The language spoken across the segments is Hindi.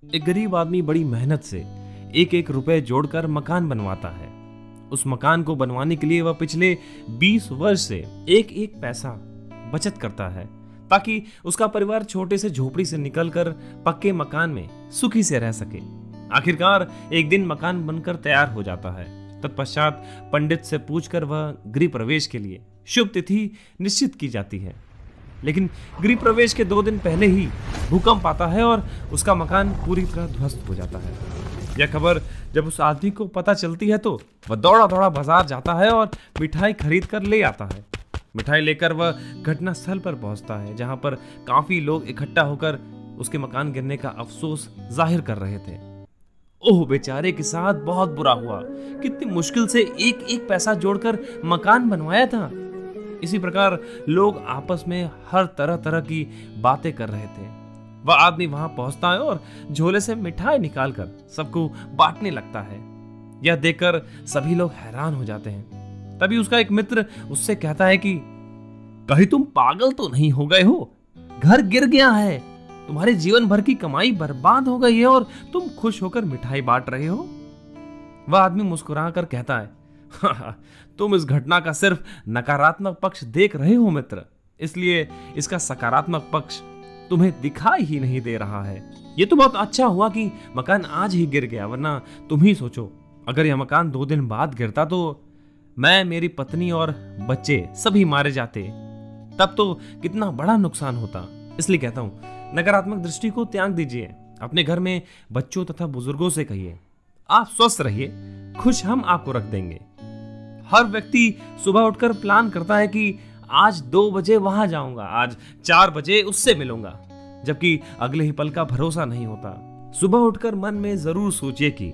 एक गरीब आदमी बड़ी मेहनत से एक एक रुपए जोड़कर मकान बनवाता है। उस मकान को बनवाने के लिए वह पिछले 20 वर्ष से एक एक पैसा बचत करता है ताकि उसका परिवार छोटे से झोपड़ी से निकलकर पक्के मकान में सुखी से रह सके। आखिरकार एक दिन मकान बनकर तैयार हो जाता है। तत्पश्चात पंडित से पूछकर वह गृह प्रवेश के लिए शुभ तिथि निश्चित की जाती है। लेकिन गृह प्रवेश के 2 दिन पहले ही भूकंप आता है और उसका मकान पूरी तरह ध्वस्त हो जाता है। यह खबर जब उस आदमी को पता चलती है तो वह दौड़ा दौड़ा बाजार जाता है और मिठाई खरीद कर ले आता है। मिठाई लेकर वह घटना स्थल पर पहुंचता है, जहां पर काफी लोग इकट्ठा होकर उसके मकान गिरने का अफसोस जाहिर कर रहे थे। ओह, बेचारे के साथ बहुत बुरा हुआ। कितनी मुश्किल से एक एक पैसा जोड़कर मकान बनवाया था। इसी प्रकार लोग आपस में हर तरह तरह की बातें कर रहे थे। वह आदमी वहां पहुंचता है और झोले से मिठाई निकालकर सबको बांटने लगता है। यह देखकर सभी लोग हैरान हो जाते हैं। तभी उसका एक मित्र उससे कहता है कि कहीं तुम पागल तो नहीं हो गए हो? घर गिर गया है, तुम्हारे जीवन भर की कमाई बर्बाद हो गई है और तुम खुश होकर मिठाई बांट रहे हो। वह आदमी मुस्कुराकर कहता है, तुम इस घटना का सिर्फ नकारात्मक पक्ष देख रहे हो मित्र, इसलिए इसका सकारात्मक पक्ष तुम्हें दिखाई ही नहीं दे रहा है। यह तो बहुत अच्छा हुआ कि मकान आज ही गिर गया, वरना तुम ही सोचो अगर यह मकान 2 दिन बाद गिरता तो मैं, मेरी पत्नी और बच्चे सभी मारे जाते, तब तो कितना बड़ा नुकसान होता। इसलिए कहता हूं, नकारात्मक दृष्टि को त्याग दीजिए। अपने घर में बच्चों तथा बुजुर्गों से कहिए, आप स्वस्थ रहिए, खुश हम आपको रख देंगे। हर व्यक्ति सुबह उठकर प्लान करता है कि आज 2 बजे वहां जाऊंगा, आज 4 बजे उससे मिलूंगा, जबकि अगले ही पल का भरोसा नहीं होता। सुबह उठकर मन में जरूर सोचिए कि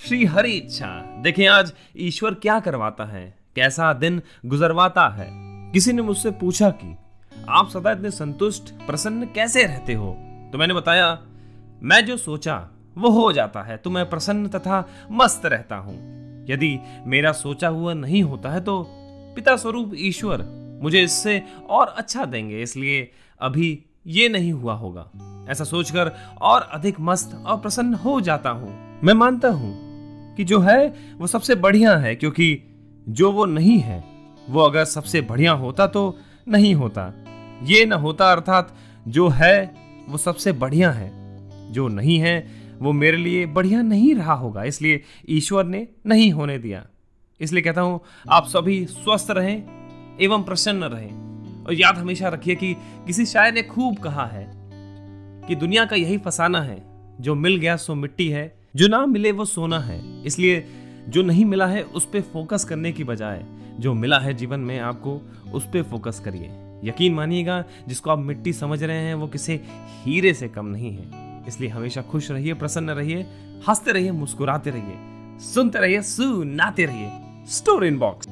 श्री हरि इच्छा, देखें आज ईश्वर क्या करवाता है, कैसा दिन गुजरवाता है। किसी ने मुझसे पूछा कि आप सदा इतने संतुष्ट प्रसन्न कैसे रहते हो? तो मैंने बताया, मैं जो सोचा वो हो जाता है, तो मैं प्रसन्न तथा मस्त रहता हूं। यदि मेरा सोचा हुआ नहीं होता है तो पिता स्वरूप ईश्वर मुझे इससे और अच्छा देंगे, इसलिए अभी ये नहीं हुआ होगा। ऐसा सोचकर और अधिक मस्त और प्रसन्न हो जाता हूं। मैं मानता हूं कि जो है वो सबसे बढ़िया है, क्योंकि जो वो नहीं है वो अगर सबसे बढ़िया होता तो नहीं होता। ये न होता, अर्थात जो है वो सबसे बढ़िया है, जो नहीं है वो मेरे लिए बढ़िया नहीं रहा होगा, इसलिए ईश्वर ने नहीं होने दिया। इसलिए कहता हूं, आप सभी स्वस्थ रहें एवं प्रसन्न रहें। और याद हमेशा रखिए कि किसी शायर ने खूब कहा है कि दुनिया का यही फसाना है, जो मिल गया सो मिट्टी है, जो ना मिले वो सोना है। इसलिए जो नहीं मिला है उस पे फोकस करने की बजाय जो मिला है जीवन में, आपको उस पे फोकस करिए। यकीन मानिएगा, जिसको आप मिट्टी समझ रहे हैं वो किसी हीरे से कम नहीं है। इसलिए हमेशा खुश रहिए, प्रसन्न रहिए, हंसते रहिए, मुस्कुराते रहिए, सुनते रहिए, सुनाते रहिए। Story in box.